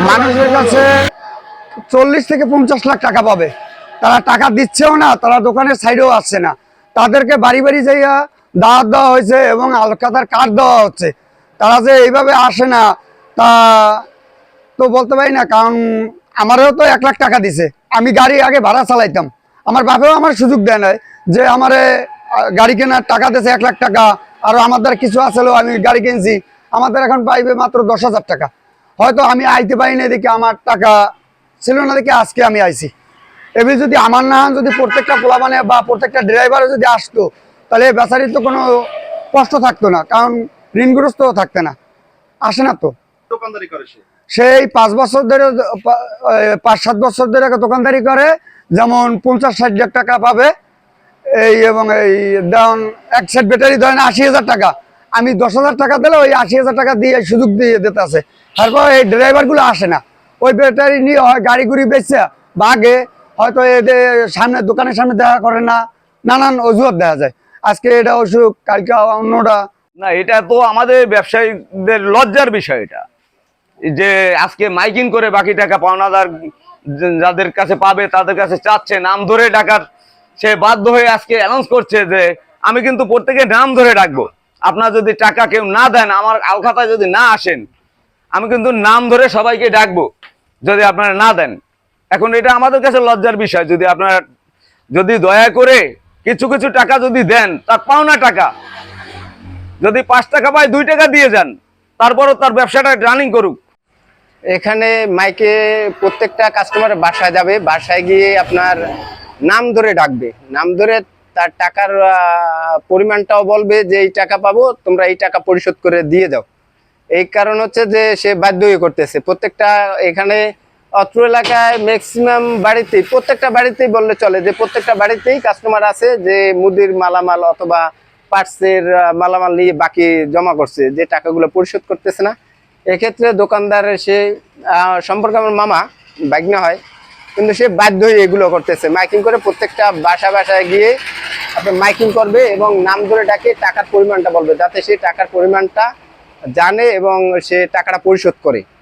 মানুষের কাছে 40 থেকে 50 লাখ টাকা পাবে, তারা টাকা দিচ্ছেও না, তারা দোকানের সাইডেও আসছে না, তাদেরকে বাড়ি বাড়ি যাইয়া দাওয়াত দেওয়া হয়েছে এবং আলকাতার কার্ড দেওয়া হচ্ছে। তারা যে এইভাবে আসে না তা তো বলতে পারি না, কারণ আমারও তো 1 লাখ টাকা দিছে। আমি গাড়ি আগে ভাড়া চালাইতাম, আমার বাপেও আমার সুযোগ দেয় নাই যে আমারে গাড়ি কেনার টাকা দিয়েছে 1 লাখ টাকা, আর আমাদের কিছু আসলেও আমি গাড়ি কিনছি, আমাদের এখন পাইবে মাত্র 10,000 টাকা। হয়তো আমি আইতে পারি না দেখে, আমার টাকা ছিল না দেখে আজকে আমি আইছি। এবার যদি আমার না যদি প্রত্যেকটা পোলাপানে বা প্রত্যেকটা ড্রাইভারও যদি আসতো, তাহলে বেচারির তো কোনো কষ্ট থাকতো না, কারণ ঋণগ্রস্তও থাকতে না, আসে না তো। দোকানদারি করে সেই 5 বছর ধরে 5-7 বছর ধরে দোকানদারি করে, যেমন 50-60 লাখ টাকা পাবে এই, এবং এই ধরেন এক সেট ব্যাটারি ধরেন 80,000 টাকা, আমি 10,000 টাকা দিলে ওই 80,000 টাকা দিয়ে সুযোগ দিয়ে দিতে আছে। তারপর এই ড্রাইভারগুলো আসে না, ওই ব্যাটারি নিয়ে হয় গাড়ি গুড়ি বেচছে বাগে, হয়তো এদের সামনে দোকানের সামনে দেখা করে না, নানান অজুহাত দেখা যায়। আজকে এটা অসুখ, কালকে অন্যটা। না, এটা তো আমাদের ব্যবসায়ীদের লজ্জার বিষয়। এটা যে আজকে মাইকিং করে বাকি টাকা পাওনাদার যাদের কাছে পাবে তাদের কাছে চাচ্ছে, নাম ধরে ডাকার সে বাধ্য হয়ে আজকে অ্যানাউন্স করছে যে আমি কিন্তু প্রত্যেকের নাম ধরে ডাকবো, আপনারা যদি টাকা কেউ না দেন, আমার আলখাতায় যদি না আসেন, আমি কিন্তু নাম ধরে সবাইকে ডাকবো যদি আপনারা না দেন। এখন এটা আমাদের কাছে লজ্জার বিষয়। যদি আপনারা যদি দয়া করে কিছু কিছু টাকা যদি দেন, তার পাওনা টাকা যদি 5 টাকা পায় 2 টাকা দিয়ে যান, তারপরও তার ব্যবসাটা রানিং করুক। এখানে মাইকে প্রত্যেকটা কাস্টমারের বাসায় যাবে, বাসায় গিয়ে আপনার নাম ধরে ডাকবে, নাম ধরে তার টাকার পরিমাণটাও বলবে যে এই টাকা পাবো, তোমরা এই টাকা পরিশোধ করে দিয়ে দাও। এই কারণ হচ্ছে যে সে বাধ্য হয়ে করতেছে। প্রত্যেকটা এখানে অত্র এলাকায় ম্যাক্সিমাম বাড়িতেই, প্রত্যেকটা বাড়িতেই বললে চলে যে প্রত্যেকটা বাড়িতেই কাস্টমার আছে যে মুদির মালামাল অথবা পার্টসের মালামাল নিয়ে বাকি জমা করছে, যে টাকাগুলো পরিশোধ করতেছে না। এক্ষেত্রে দোকানদারের সে সম্পর্কে আমার মামা বাগনা হয়, কিন্তু সে বাধ্য হয়ে এগুলো করতেছে। মাইকিং করে প্রত্যেকটা বাসায় গিয়ে আপনার মাইকিং করবে এবং নাম ধরে ডাকে টাকার পরিমাণটা বলবে, যাতে সে টাকার পরিমাণটা জানে এবং সে টাকাটা পরিশোধ করে।